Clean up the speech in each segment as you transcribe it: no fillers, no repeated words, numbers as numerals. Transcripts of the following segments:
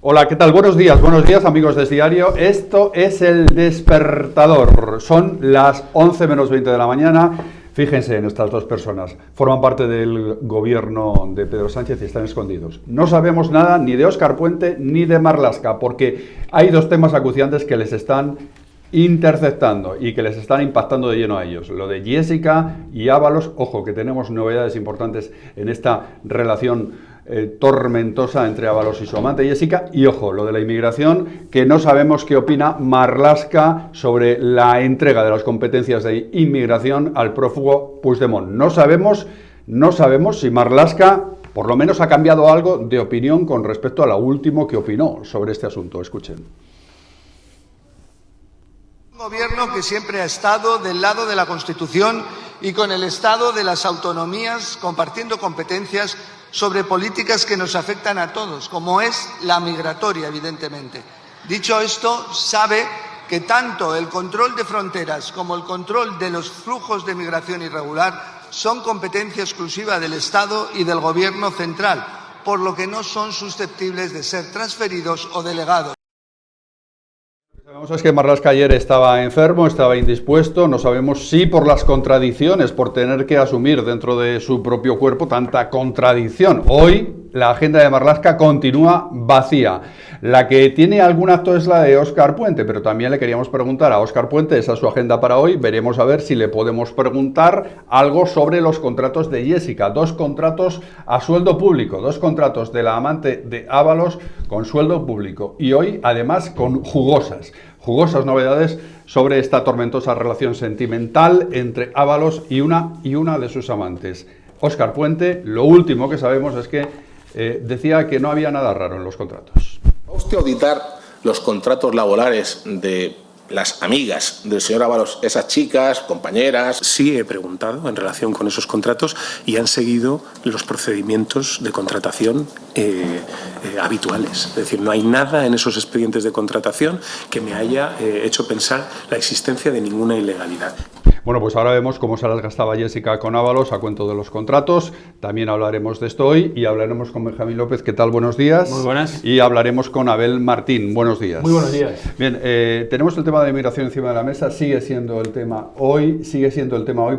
Hola, ¿qué tal? Buenos días amigos de Diario. Esto es El Despertador. Son las 11 menos 20 de la mañana. Fíjense en estas dos personas. Forman parte del gobierno de Pedro Sánchez y están escondidos. No sabemos nada ni de Óscar Puente ni de Marlaska, porque hay dos temas acuciantes que les están interceptando y que les están impactando de lleno a ellos. Lo de Jessica y Ábalos. Ojo, que tenemos novedades importantes en esta relación tormentosa entre Ábalos y su amante Jessica. Y ojo, lo de la inmigración, que no sabemos qué opina Marlaska sobre la entrega de las competencias de inmigración al prófugo Puigdemont. No sabemos si Marlaska por lo menos ha cambiado algo de opinión con respecto a lo último que opinó sobre este asunto. Escuchen. Un gobierno que siempre ha estado del lado de la Constitución y con el Estado de las autonomías, compartiendo competencias sobre políticas que nos afectan a todos, como es la migratoria, evidentemente. Dicho esto, sabe que tanto el control de fronteras como el control de los flujos de migración irregular son competencia exclusiva del Estado y del Gobierno central, por lo que no son susceptibles de ser transferidos o delegados. Sabemos que Marlaska ayer estaba enfermo, estaba indispuesto, no sabemos si por las contradicciones, por tener que asumir dentro de su propio cuerpo tanta contradicción. Hoy la agenda de Marlaska continúa vacía. La que tiene algún acto es la de Óscar Puente, pero también le queríamos preguntar a Óscar Puente, esa es su agenda para hoy, veremos a ver si le podemos preguntar algo sobre los contratos de Jessica, 2 contratos a sueldo público, 2 contratos de la amante de Ábalos con sueldo público y hoy además con jugosas novedades sobre esta tormentosa relación sentimental entre Ábalos y una de sus amantes. Óscar Puente, lo último que sabemos es que decía que no había nada raro en los contratos. ¿Va usted a auditar los contratos laborales de las amigas del señor Ábalos, esas chicas, compañeras? Sí, he preguntado en relación con esos contratos y han seguido los procedimientos de contratación habituales. Es decir, no hay nada en esos expedientes de contratación que me haya hecho pensar la existencia de ninguna ilegalidad. Bueno, pues ahora vemos cómo se las gastaba Jessica con Ábalos a cuento de los contratos. También hablaremos de esto hoy y hablaremos con Benjamín López. ¿Qué tal? Buenos días. Muy buenas. Y hablaremos con Abel Martín. Buenos días. Muy buenos días. Bien, tenemos el tema de la inmigración encima de la mesa. Sigue siendo el tema hoy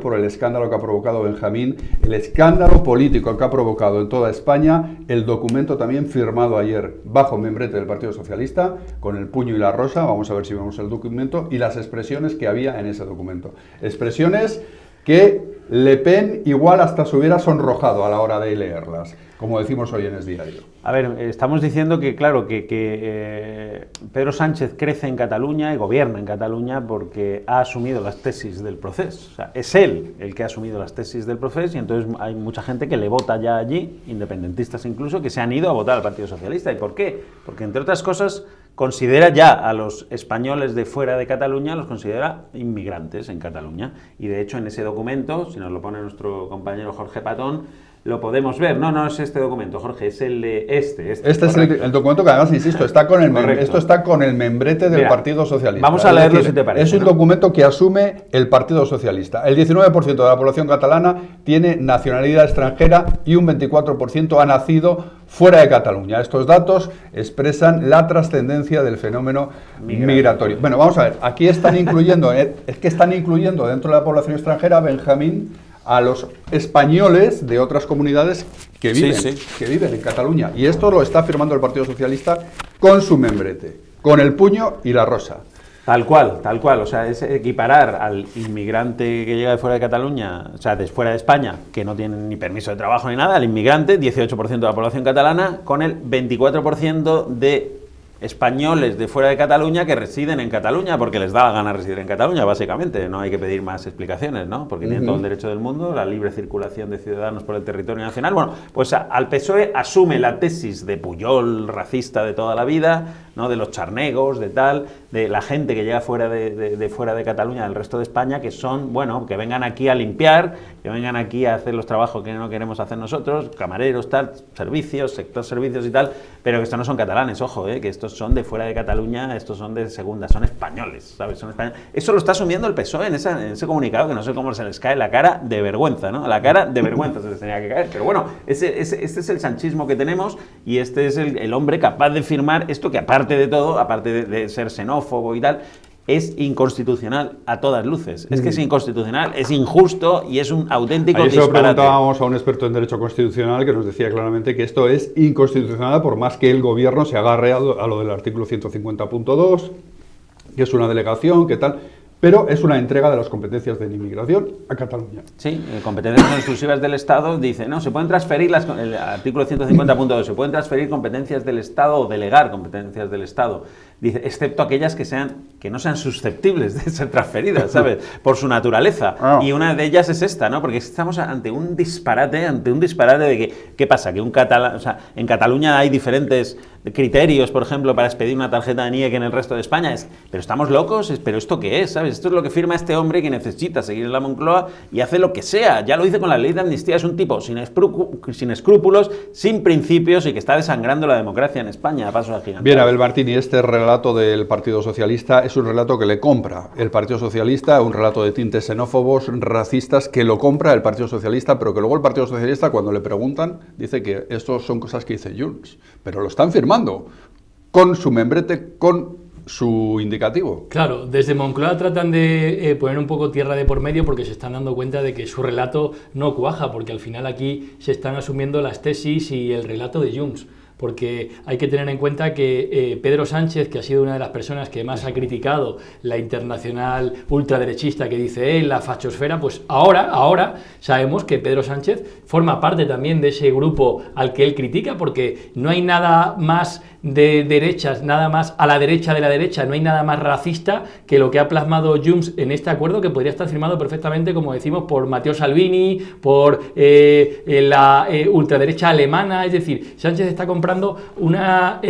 por el escándalo que ha provocado Benjamín, el escándalo político que ha provocado en toda España el documento también firmado ayer bajo membrete del Partido Socialista con el puño y la rosa. Vamos a ver si vemos el documento y las expresiones que había en ese documento. Expresiones que Le Pen igual hasta se hubiera sonrojado a la hora de leerlas, como decimos hoy en Es Diario. A ver, estamos diciendo que, claro, que Pedro Sánchez crece en Cataluña y gobierna en Cataluña porque ha asumido las tesis del Procés. O sea, es él el que ha asumido las tesis del Procés y entonces hay mucha gente que le vota ya allí, independentistas incluso, que se han ido a votar al Partido Socialista. ¿Y por qué? Porque, entre otras cosas, considera ya a los españoles de fuera de Cataluña, los considera inmigrantes en Cataluña. Y de hecho en ese documento, si nos lo pone nuestro compañero Jorge Patón, lo podemos ver. No es este documento, Jorge, es el de este es el documento que además, insisto, está con esto está con el membrete del Partido Socialista. Vamos a leerlo, si te parece. Es un documento que asume el Partido Socialista. El 19% de la población catalana tiene nacionalidad extranjera y un 24% ha nacido fuera de Cataluña. Estos datos expresan la trascendencia del fenómeno migratorio. Bueno, vamos a ver, aquí están incluyendo, dentro de la población extranjera, Benjamín, a los españoles de otras comunidades que viven en Cataluña. Y esto lo está firmando el Partido Socialista con su membrete, con el puño y la rosa. Tal cual. O sea, es equiparar al inmigrante que llega de fuera de Cataluña, o sea, de fuera de España, que no tiene ni permiso de trabajo ni nada, al inmigrante, 18% de la población catalana, con el 24% de españoles de fuera de Cataluña que residen en Cataluña porque les da la gana residir en Cataluña, básicamente. No hay que pedir más explicaciones, ¿no? Porque tienen todo el derecho del mundo, la libre circulación de ciudadanos por el territorio nacional. Bueno, pues al PSOE asume la tesis de Pujol racista de toda la vida, ¿no? De los charnegos, de tal, de la gente que llega fuera de fuera de Cataluña, del resto de España, que son, bueno, que vengan aquí a limpiar, que vengan aquí a hacer los trabajos que no queremos hacer nosotros, camareros, tal, servicios, sector servicios y tal, pero que estos no son catalanes, ojo, que estos son de fuera de Cataluña, estos son de segunda, son españoles, ¿sabes? Son españoles. Eso lo está asumiendo el PSOE en ese comunicado, que no sé cómo se les cae la cara de vergüenza, ¿no? La cara de vergüenza se les tenía que caer, pero bueno, este es el sanchismo que tenemos y este es el hombre capaz de firmar esto que, aparte de todo, aparte de ser xenófobo y tal, es inconstitucional a todas luces. Es que es inconstitucional, es injusto y es un auténtico disparate. Eso preguntábamos a un experto en derecho constitucional que nos decía claramente que esto es inconstitucional por más que el gobierno se agarre a lo del artículo 150.2, que es una delegación, que tal, pero es una entrega de las competencias de inmigración a Cataluña. Sí, competencias exclusivas del Estado, dice, no, se pueden transferir, el artículo 150.2, se pueden transferir competencias del Estado o delegar competencias del Estado, dice, excepto aquellas que no sean susceptibles de ser transferidas, ¿sabes? Por su naturaleza. Y una de ellas es esta, ¿no? Porque estamos ante un disparate de que, ¿qué pasa? Que en Cataluña hay diferentes criterios, por ejemplo, para expedir una tarjeta de NIE que en el resto de España. Pero estamos locos, ¿pero esto qué es? ¿Sabes? Esto es lo que firma este hombre que necesita seguir en la Moncloa y hace lo que sea. Ya lo hice con la ley de amnistía, es un tipo sin escrúpulos, sin principios y que está desangrando la democracia en España a pasos agigantados. Bien, Abel Martín, y este relato del Partido Socialista es un relato que le compra el Partido Socialista, un relato de tintes xenófobos, racistas, que lo compra el Partido Socialista, pero que luego el Partido Socialista, cuando le preguntan, dice que esto son cosas que dice Junts, pero lo están firmando con su membrete, con su indicativo. Claro, desde Moncloa tratan de poner un poco tierra de por medio porque se están dando cuenta de que su relato no cuaja, porque al final aquí se están asumiendo las tesis y el relato de Junts. Porque hay que tener en cuenta que Pedro Sánchez, que ha sido una de las personas que más ha criticado la internacional ultraderechista que dice él, la fachosfera, pues ahora sabemos que Pedro Sánchez forma parte también de ese grupo al que él critica, porque no hay nada más de derechas, nada más a la derecha de la derecha, no hay nada más racista que lo que ha plasmado Junts en este acuerdo, que podría estar firmado perfectamente, como decimos, por Matteo Salvini, por la ultraderecha alemana. Es decir, Sánchez está comprando una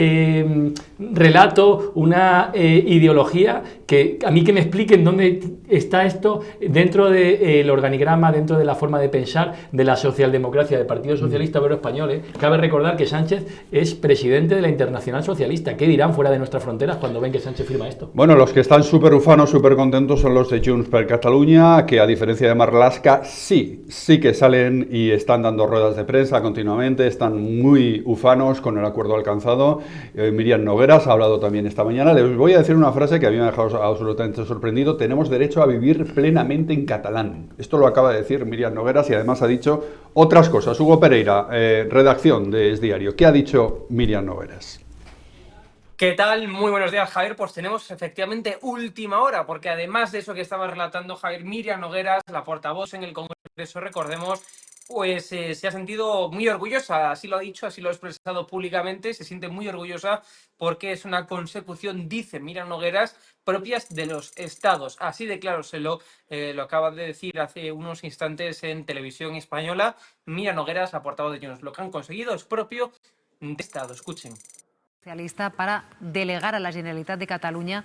relato, una ideología que a mí que me expliquen dónde está esto dentro del organigrama, dentro de la forma de pensar de la socialdemocracia, del Partido Socialista Obrero Español. Cabe recordar que Sánchez es presidente de la Internacional Socialista. ¿Qué dirán fuera de nuestras fronteras cuando ven que Sánchez firma esto? Bueno, los que están súper ufanos, súper contentos son los de Junts per Catalunya, que a diferencia de Marlaska, sí que salen y están dando ruedas de prensa continuamente, están muy ufanos con el acuerdo alcanzado. Míriam Nogueras ha hablado también esta mañana. Les voy a decir una frase que a mí me ha dejado absolutamente sorprendido. Tenemos derecho a vivir plenamente en catalán. Esto lo acaba de decir Míriam Nogueras y además ha dicho otras cosas. Hugo Pereira, redacción de Es Diario. ¿Qué ha dicho Míriam Nogueras? ¿Qué tal? Muy buenos días, Javier. Pues tenemos efectivamente última hora, porque además de eso que estaba relatando Javier, Míriam Nogueras, la portavoz en el Congreso, recordemos, pues se ha sentido muy orgullosa, así lo ha dicho, así lo ha expresado públicamente, se siente muy orgullosa porque es una consecución, dice Míriam Nogueras, propias de los estados. Así de claro lo acaba de decir hace unos instantes en televisión española Míriam Nogueras, la portavoz de Junts. Lo que han conseguido es propio de estado. Escuchen. Socialista para delegar a la Generalitat de Cataluña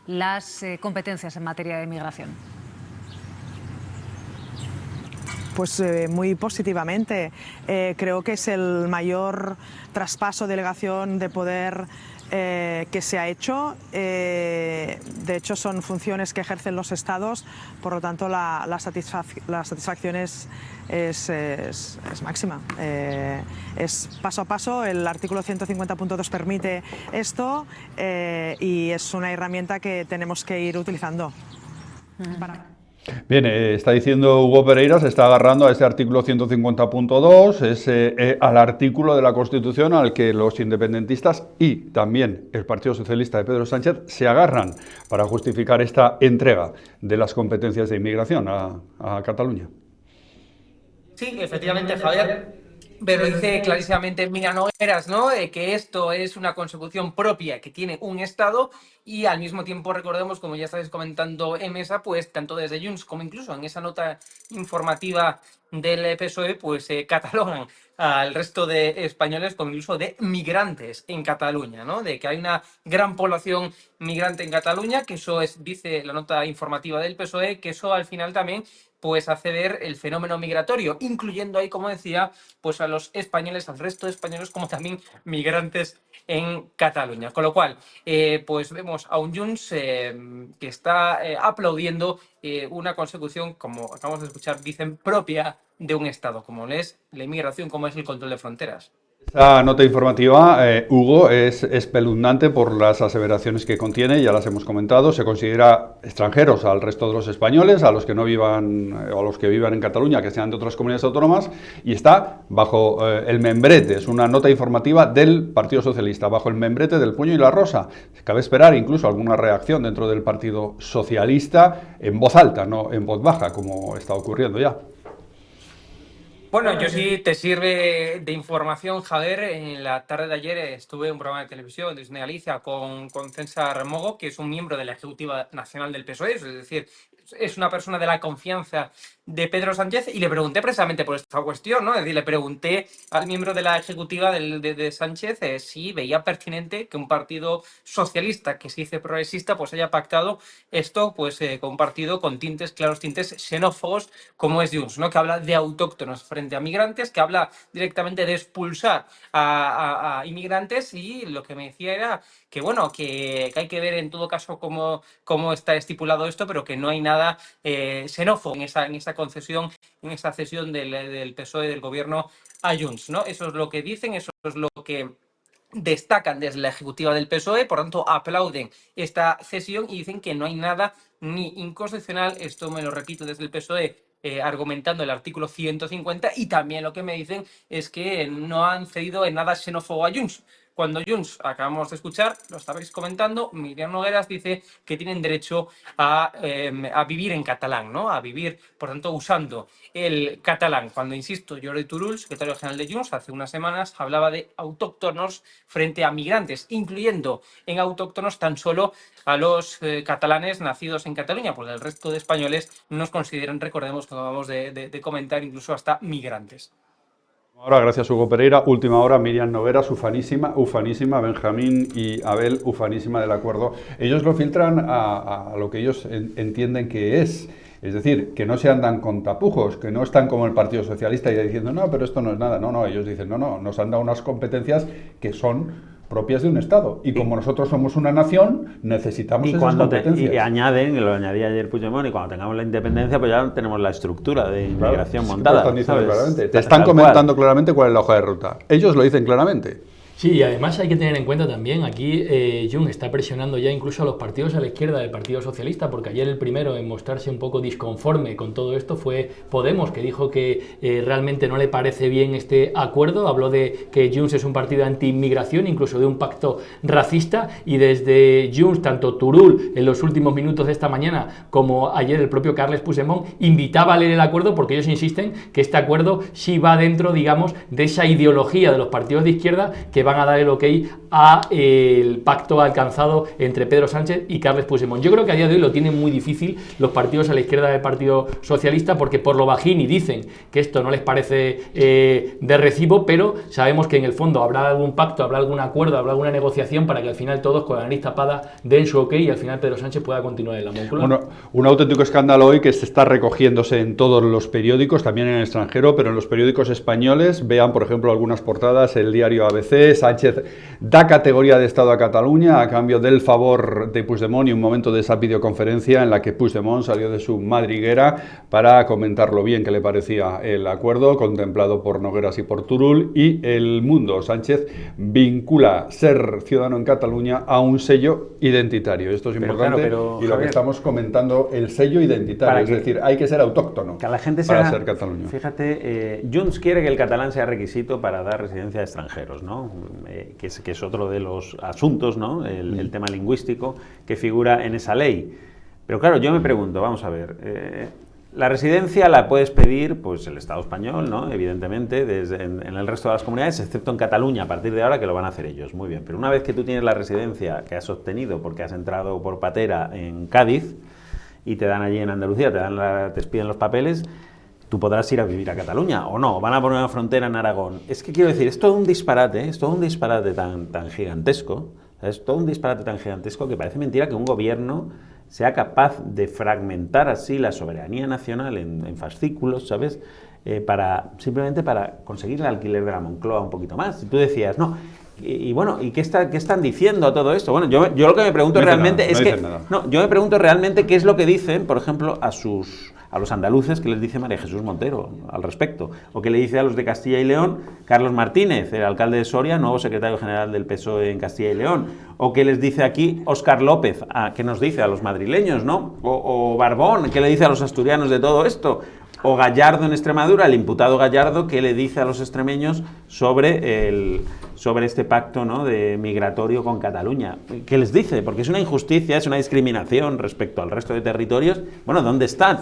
las competencias en materia de migración. Pues muy positivamente. Creo que es el mayor traspaso, delegación de poder que se ha hecho. De hecho, son funciones que ejercen los estados, por lo tanto la satisfacción es máxima. Es paso a paso, el artículo 150.2 permite esto y es una herramienta que tenemos que ir utilizando. Bien, está diciendo Hugo Pereira, se está agarrando a ese artículo 150.2, al artículo de la Constitución al que los independentistas y también el Partido Socialista de Pedro Sánchez se agarran para justificar esta entrega de las competencias de inmigración a Cataluña. Sí, efectivamente, Javier. Pero dice clarísimamente Míriam Nogueras, ¿no? Que esto es una consecución propia que tiene un Estado y al mismo tiempo recordemos, como ya estáis comentando en mesa, pues tanto desde Junts como incluso en esa nota informativa del PSOE, pues catalogan al resto de españoles con el uso de migrantes en Cataluña, ¿no? De que hay una gran población migrante en Cataluña, que eso es, dice la nota informativa del PSOE, que eso al final también pues hace ver el fenómeno migratorio, incluyendo ahí, como decía, pues a los españoles, al resto de españoles, como también migrantes en Cataluña. Con lo cual, pues vemos a un Junts que está aplaudiendo una consecución, como acabamos de escuchar, dicen, propia de un Estado, como es la inmigración, como es el control de fronteras. Esta nota informativa, Hugo, es espeluznante por las aseveraciones que contiene, ya las hemos comentado. Se considera extranjeros al resto de los españoles, a los que no vivan o a los que vivan en Cataluña, que sean de otras comunidades autónomas, y está bajo el membrete. Es una nota informativa del Partido Socialista, bajo el membrete del puño y la rosa. Cabe esperar incluso alguna reacción dentro del Partido Socialista en voz alta, no en voz baja, como está ocurriendo ya. Bueno, yo sí te sirve de información, Javier. En la tarde de ayer estuve en un programa de televisión de Disney Galicia con César Mogo, que es un miembro de la Ejecutiva Nacional del PSOE, es decir, es una persona de la confianza de Pedro Sánchez, y le pregunté precisamente por esta cuestión, ¿no? Es decir, le pregunté al miembro de la Ejecutiva de Sánchez si veía pertinente que un partido socialista que se dice progresista pues haya pactado esto pues con un partido con tintes, claros tintes xenófobos como es Junts, ¿no? Que habla de autóctonos frente a migrantes, que habla directamente de expulsar a inmigrantes, y lo que me decía era que bueno, que hay que ver en todo caso cómo está estipulado esto, pero que no hay nada xenófobo en esa concesión, en esa cesión del PSOE, del gobierno a Junts, ¿no? Eso es lo que dicen, eso es lo que destacan desde la ejecutiva del PSOE, por tanto aplauden esta cesión y dicen que no hay nada ni inconstitucional, esto me lo repito desde el PSOE, argumentando el artículo 150, y también lo que me dicen es que no han cedido en nada xenófobo a Junts. Cuando Junts, acabamos de escuchar, lo estabais comentando, Míriam Nogueras dice que tienen derecho a vivir en catalán, ¿no? A vivir, por tanto, usando el catalán. Cuando, insisto, Jordi Turull, secretario general de Junts, hace unas semanas hablaba de autóctonos frente a migrantes, incluyendo en autóctonos tan solo a los catalanes nacidos en Cataluña, porque el resto de españoles nos consideran, recordemos que acabamos de comentar, incluso hasta migrantes. Ahora, gracias Hugo Pereira. Última hora, Míriam Nogueras, ufanísima, Benjamín y Abel, ufanísima del acuerdo. Ellos lo filtran a lo que ellos entienden que es. Es decir, que no se andan con tapujos, que no están como el Partido Socialista ya diciendo, no, pero esto no es nada. No, ellos dicen, no, nos han dado unas competencias que son propias de un Estado. Y como nosotros somos una nación, necesitamos esas competencias. Y añaden, lo añadía ayer Puigdemont, y cuando tengamos la independencia, pues ya tenemos la estructura de inmigración montada. Te están comentando claramente cuál es la hoja de ruta. Ellos lo dicen claramente. Sí, y además hay que tener en cuenta también, aquí Junts está presionando ya incluso a los partidos a la izquierda del Partido Socialista, porque ayer el primero en mostrarse un poco disconforme con todo esto fue Podemos, que dijo que realmente no le parece bien este acuerdo, habló de que Junts es un partido anti-inmigración, incluso de un pacto racista, y desde Junts, tanto Turull en los últimos minutos de esta mañana como ayer el propio Carles Puigdemont invitaba a leer el acuerdo, porque ellos insisten que este acuerdo sí va dentro, digamos, de esa ideología de los partidos de izquierda que van a dar el ok a el pacto alcanzado entre Pedro Sánchez y Carles Puigdemont. Yo creo que a día de hoy lo tienen muy difícil los partidos a la izquierda del Partido Socialista, porque por lo bajini dicen que esto no les parece de recibo, pero sabemos que en el fondo habrá algún pacto, habrá algún acuerdo, habrá alguna negociación para que al final todos con la nariz tapada den su ok y al final Pedro Sánchez pueda continuar en la Moncloa. Bueno, un auténtico escándalo hoy que se está recogiéndose en todos los periódicos, también en el extranjero, pero en los periódicos españoles. Vean, por ejemplo, algunas portadas, el diario ABC. Sánchez da categoría de Estado a Cataluña a cambio del favor de Puigdemont, y un momento de esa videoconferencia en la que Puigdemont salió de su madriguera para comentar lo bien que le parecía el acuerdo contemplado por Nogueras y por Turull. Y El Mundo, Sánchez vincula ser ciudadano en Cataluña a un sello identitario. Esto es importante, y lo Javier, que estamos comentando, el sello identitario, es decir, hay que ser autóctono que la gente para ser Cataluña. Fíjate, Junts quiere que el catalán sea requisito para dar residencia a extranjeros, ¿no? Que es otro de los asuntos, ¿no? El tema lingüístico que figura en esa ley. Pero claro, yo me pregunto, vamos a ver, la residencia la puedes pedir pues el Estado español, ¿no? Evidentemente, en el resto de las comunidades, excepto en Cataluña, a partir de ahora, que lo van a hacer ellos, muy bien. Pero una vez que tú tienes la residencia que has obtenido porque has entrado por patera en Cádiz y te dan allí en Andalucía, te expiden los papeles, tú podrás ir a vivir a Cataluña o no, van a poner una frontera en Aragón. Es que quiero decir, es todo un disparate, es todo un disparate tan gigantesco, es todo un disparate tan gigantesco que parece mentira que un gobierno sea capaz de fragmentar así la soberanía nacional en fascículos, ¿sabes? Simplemente para conseguir el alquiler de la Moncloa un poquito más. Y tú decías, no, y bueno, ¿y qué están diciendo a todo esto? Bueno, yo lo que me pregunto realmente es que... No, yo me pregunto realmente qué es lo que dicen, por ejemplo, a los andaluces, que les dice María Jesús Montero al respecto, o que le dice a los de Castilla y León Carlos Martínez, el alcalde de Soria, nuevo secretario general del PSOE en Castilla y León, o que les dice aquí Óscar López, que nos dice a los madrileños, ¿no? O Barbón, que le dice a los asturianos de todo esto, o Gallardo en Extremadura, el imputado Gallardo, que le dice a los extremeños sobre este pacto, ¿no?, de migratorio con Cataluña. ¿Qué les dice? Porque es una injusticia, es una discriminación respecto al resto de territorios. Bueno, ¿dónde están?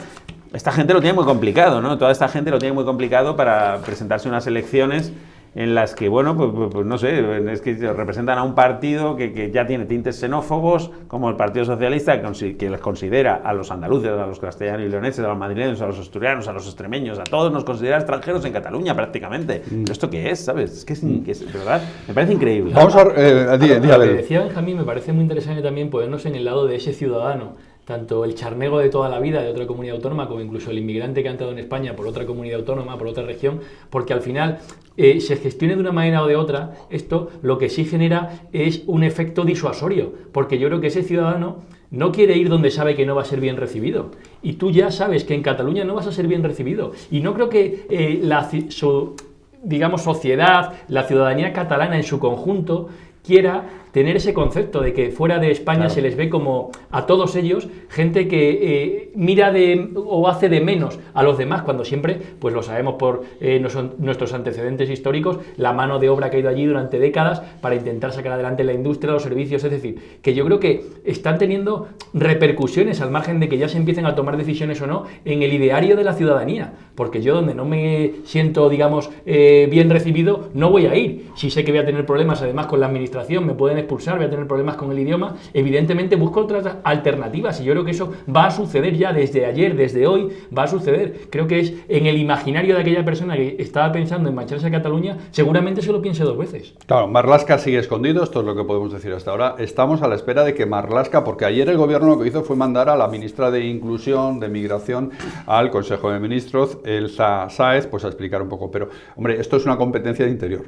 Esta gente lo tiene muy complicado, ¿no? Toda esta gente lo tiene muy complicado para presentarse unas elecciones en las que, bueno, pues no sé, es que representan a un partido que ya tiene tintes xenófobos, como el Partido Socialista, que les considera a los andaluces, a los castellanos y leoneses, a los madrileños, a los asturianos, a los extremeños, a todos nos considera extranjeros en Cataluña prácticamente. ¿Pero esto qué es, sabes? Es que es de verdad, me parece increíble. Vamos a... Lo que decía Benjamín me parece muy interesante también ponernos en el lado de ese ciudadano, tanto el charnego de toda la vida de otra comunidad autónoma como incluso el inmigrante que ha entrado en España por otra comunidad autónoma, por otra región, porque al final se gestione de una manera o de otra, esto lo que sí genera es un efecto disuasorio, porque yo creo que ese ciudadano no quiere ir donde sabe que no va a ser bien recibido, y tú ya sabes que en Cataluña no vas a ser bien recibido, y no creo que digamos, sociedad, la ciudadanía catalana en su conjunto quiera tener ese concepto de que fuera de España se les ve como a todos ellos gente que mira o hace de menos a los demás, cuando siempre, pues lo sabemos por nuestros antecedentes históricos, la mano de obra que ha ido allí durante décadas para intentar sacar adelante la industria, los servicios, es decir, que yo creo que están teniendo repercusiones al margen de que ya se empiecen a tomar decisiones o no en el ideario de la ciudadanía, porque yo donde no me siento, digamos, bien recibido, no voy a ir. Si sé que voy a tener problemas además con la administración, me pueden expulsar, voy a tener problemas con el idioma, evidentemente busco otras alternativas, y yo creo que eso va a suceder ya desde ayer, desde hoy, va a suceder. Creo que es en el imaginario de aquella persona que estaba pensando en marcharse a Cataluña, seguramente se lo piense dos veces. Claro, Marlaska sigue escondido, esto es lo que podemos decir hasta ahora. Estamos a la espera de que Marlaska, porque ayer el gobierno lo que hizo fue mandar a la ministra de Inclusión, de Migración, al Consejo de Ministros, Elsa Sáez, pues a explicar un poco. Pero, hombre, esto es una competencia de interior.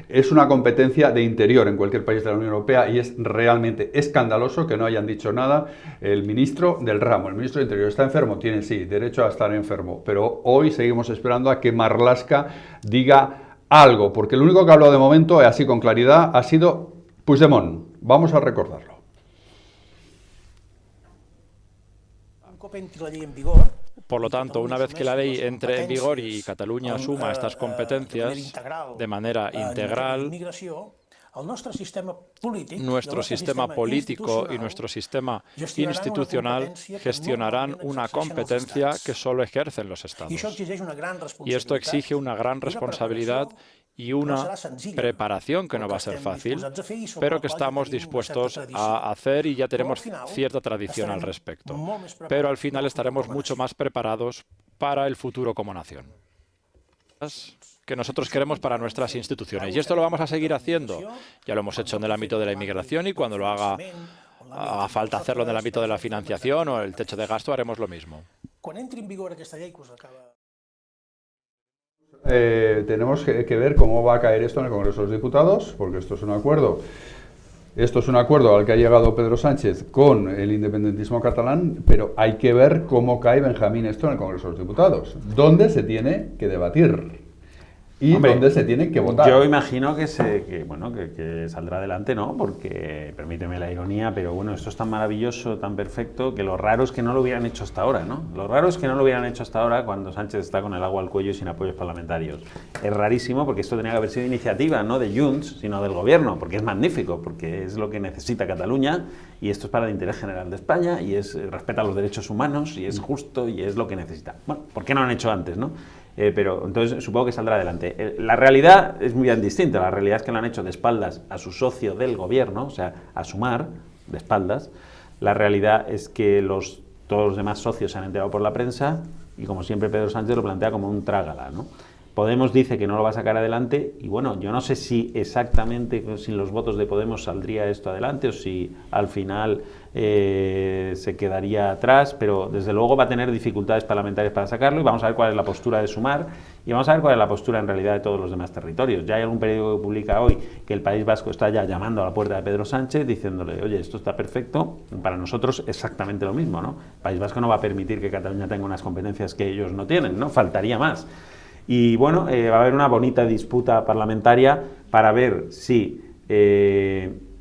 Es una competencia de interior en cualquier país de la Unión Europea, y es realmente escandaloso que no hayan dicho nada el ministro del ramo. El ministro de Interior está enfermo, tiene sí derecho a estar enfermo, pero hoy seguimos esperando a que Marlaska diga algo, porque lo único que ha hablado de momento, así con claridad, ha sido Puigdemont. Vamos a recordarlo. Por lo tanto, una vez que la ley entre en vigor y Cataluña asuma estas competencias de manera integral, nuestro sistema político y nuestro sistema institucional gestionarán una competencia que solo ejercen los Estados. Y esto exige una gran responsabilidad y una preparación que no va a ser fácil, pero que estamos dispuestos a hacer, y ya tenemos cierta tradición al respecto. Pero al final estaremos mucho más preparados para el futuro como nación que nosotros queremos para nuestras instituciones. Y esto lo vamos a seguir haciendo. Ya lo hemos hecho en el ámbito de la inmigración, y cuando lo haga falta hacerlo en el ámbito de la financiación o el techo de gasto, haremos lo mismo. Tenemos que ver cómo va a caer esto en el Congreso de los Diputados, porque esto es un acuerdo. Esto es un acuerdo al que ha llegado Pedro Sánchez con el independentismo catalán, pero hay que ver cómo cae Benjamín esto en el Congreso de los Diputados, donde se tiene que debatir y donde se tiene que votar. Yo imagino que saldrá adelante, ¿no? Porque, permíteme la ironía, pero bueno, esto es tan maravilloso, tan perfecto, que lo raro es que no lo hubieran hecho hasta ahora, ¿no? Lo raro es que no lo hubieran hecho hasta ahora, cuando Sánchez está con el agua al cuello y sin apoyos parlamentarios. Es rarísimo, porque esto tenía que haber sido iniciativa, no de Junts, sino del Gobierno, porque es magnífico, porque es lo que necesita Cataluña, y esto es para el interés general de España, y respeta los derechos humanos, y es justo, y es lo que necesita. Bueno, ¿por qué no lo han hecho antes, no? Pero entonces supongo que saldrá adelante. La realidad es muy bien distinta. La realidad es que lo han hecho de espaldas a su socio del gobierno, o sea, a Sumar, de espaldas. La realidad es que todos los demás socios se han enterado por la prensa, y como siempre Pedro Sánchez lo plantea como un trágala, ¿no? Podemos dice que no lo va a sacar adelante y bueno, yo no sé si exactamente sin los votos de Podemos saldría esto adelante o si al final se quedaría atrás, pero desde luego va a tener dificultades parlamentarias para sacarlo y vamos a ver cuál es la postura de Sumar y vamos a ver cuál es la postura en realidad de todos los demás territorios. Ya hay algún periódico que publica hoy que el País Vasco está ya llamando a la puerta de Pedro Sánchez diciéndole, oye, esto está perfecto, para nosotros exactamente lo mismo, ¿no? El País Vasco no va a permitir que Cataluña tenga unas competencias que ellos no tienen, ¿no? Faltaría más. Y bueno, va a haber una bonita disputa parlamentaria para ver si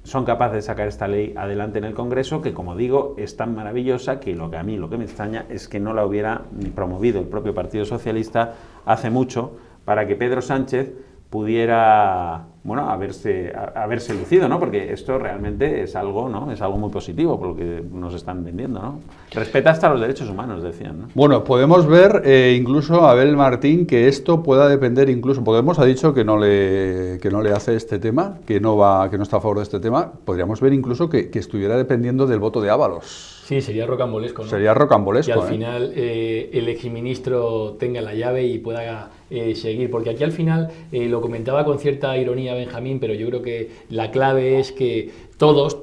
son capaces de sacar esta ley adelante en el Congreso, que como digo, es tan maravillosa que a mí lo que me extraña es que no la hubiera promovido el propio Partido Socialista hace mucho para que Pedro Sánchez pudiera, bueno, haberse lucido, ¿no? Porque esto realmente es algo, ¿no? Es algo muy positivo por lo que nos están vendiendo, ¿no? Respeta hasta los derechos humanos, decían, ¿no? Bueno, podemos ver incluso a Abel Martín que esto pueda depender incluso, Podemos ha dicho que no le hace este tema, que no está a favor de este tema, podríamos ver incluso que estuviera dependiendo del voto de Ábalos. Sí, sería rocambolesco, ¿no? Sería rocambolesco. Que al final el exministro tenga la llave y pueda seguir, porque aquí al final lo comentaba con cierta ironía Benjamín, pero yo creo que la clave es que todos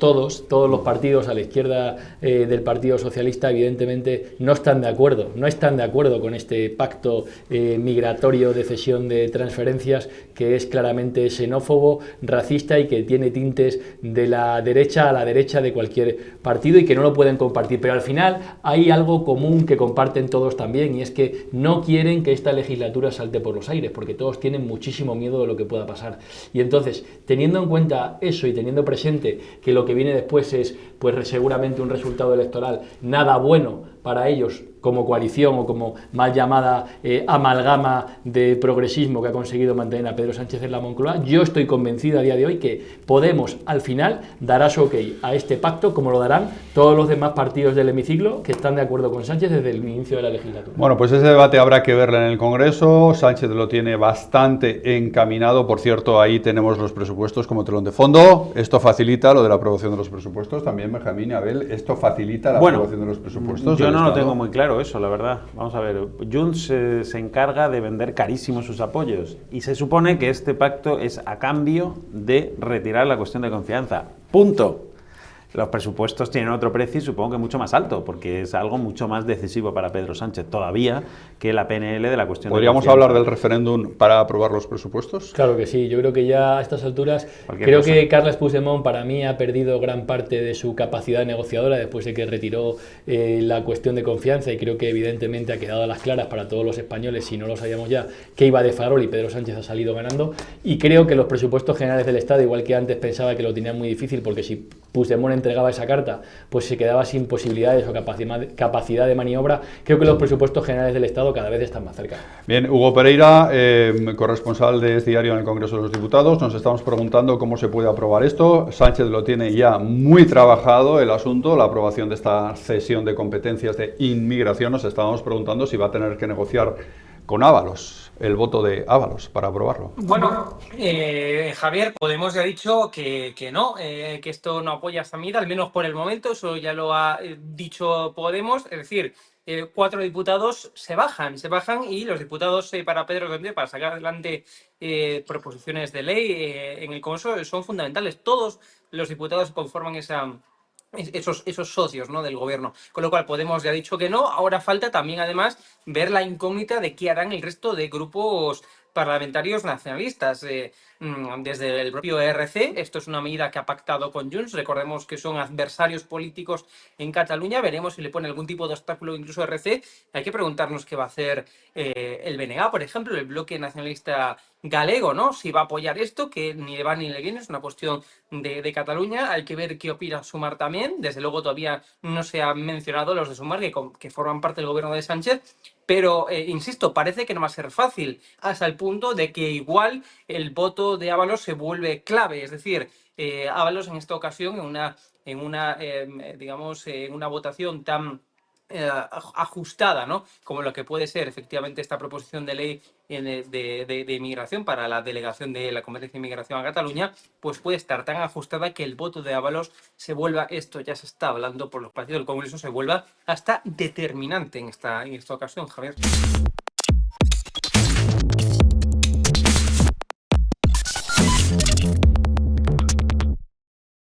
los partidos a la izquierda del Partido Socialista evidentemente no están de acuerdo con este pacto migratorio de cesión de transferencias que es claramente xenófobo, racista y que tiene tintes de la derecha a la derecha de cualquier partido y que no lo pueden compartir, pero al final hay algo común que comparten todos también y es que no quieren que esta legislatura salte por los aires porque todos tienen muchísimo miedo de lo que pueda pasar y entonces teniendo en cuenta eso y teniendo presente que lo que viene después es pues seguramente un resultado electoral nada bueno para ellos como coalición o como mal llamada amalgama de progresismo que ha conseguido mantener a Pedro Sánchez en la Moncloa, yo estoy convencido a día de hoy que Podemos al final dará su ok a este pacto como lo darán todos los demás partidos del hemiciclo que están de acuerdo con Sánchez desde el inicio de la legislatura. Bueno, pues ese debate habrá que verlo en el Congreso. Sánchez lo tiene bastante encaminado. Por cierto, ahí tenemos los presupuestos como telón de fondo. Esto facilita lo de la aprobación de los presupuestos. También, Benjamín y Abel, esto facilita la aprobación de los presupuestos. Yo no lo tengo muy claro eso, la verdad. Vamos a ver, Junts se encarga de vender carísimo sus apoyos y se supone que este pacto es a cambio de retirar la cuestión de confianza. Punto. Los presupuestos tienen otro precio y supongo que mucho más alto, porque es algo mucho más decisivo para Pedro Sánchez todavía que la PNL de la cuestión de confianza. ¿Podríamos hablar del referéndum para aprobar los presupuestos? Claro que sí, yo creo que ya a estas alturas, que Carles Puigdemont para mí ha perdido gran parte de su capacidad negociadora después de que retiró la cuestión de confianza y creo que evidentemente ha quedado a las claras para todos los españoles, si no lo sabíamos ya, que iba de farol y Pedro Sánchez ha salido ganando y creo que los presupuestos generales del Estado, igual que antes pensaba que lo tenían muy difícil porque si Puigdemont entregaba esa carta, pues se quedaba sin posibilidades o capacidad de maniobra. Creo que los presupuestos generales del Estado cada vez están más cerca. Bien, Hugo Pereira, corresponsal de Es Diario en el Congreso de los Diputados, nos estamos preguntando cómo se puede aprobar esto. Sánchez lo tiene ya muy trabajado el asunto, la aprobación de esta cesión de competencias de inmigración. Nos estábamos preguntando si va a tener que negociar con Ábalos, el voto de Ábalos para aprobarlo. Bueno, Javier, Podemos ya ha dicho que no, que esto no apoya esta medida, al menos por el momento, eso ya lo ha dicho Podemos, es decir, 4 diputados se bajan y los diputados para Pedro Sánchez, para sacar adelante proposiciones de ley en el Congreso son fundamentales. Todos los diputados conforman esos socios, ¿no?, del gobierno. Con lo cual Podemos ya ha dicho que no. Ahora falta también, además, ver la incógnita de qué harán el resto de grupos parlamentarios nacionalistas. Desde el propio ERC, esto es una medida que ha pactado con Junts, recordemos que son adversarios políticos en Cataluña, veremos si le pone algún tipo de obstáculo incluso ERC. Hay que preguntarnos qué va a hacer el BNG, por ejemplo, el bloque nacionalista galego, ¿no? Si va a apoyar esto, que ni le va ni le viene, es una cuestión de Cataluña. Hay que ver qué opina Sumar también. Desde luego todavía no se han mencionado los de Sumar, que forman parte del gobierno de Sánchez, pero, insisto, parece que no va a ser fácil, hasta el punto de que igual el voto de Ábalos se vuelve clave, es decir, Ábalos en esta ocasión en una votación tan ajustada, ¿no? Como lo que puede ser efectivamente esta proposición de ley de inmigración para la delegación de la competencia de inmigración a Cataluña, pues puede estar tan ajustada que el voto de Ábalos se vuelva, esto ya se está hablando por los partidos del Congreso, se vuelva hasta determinante en esta ocasión, Javier.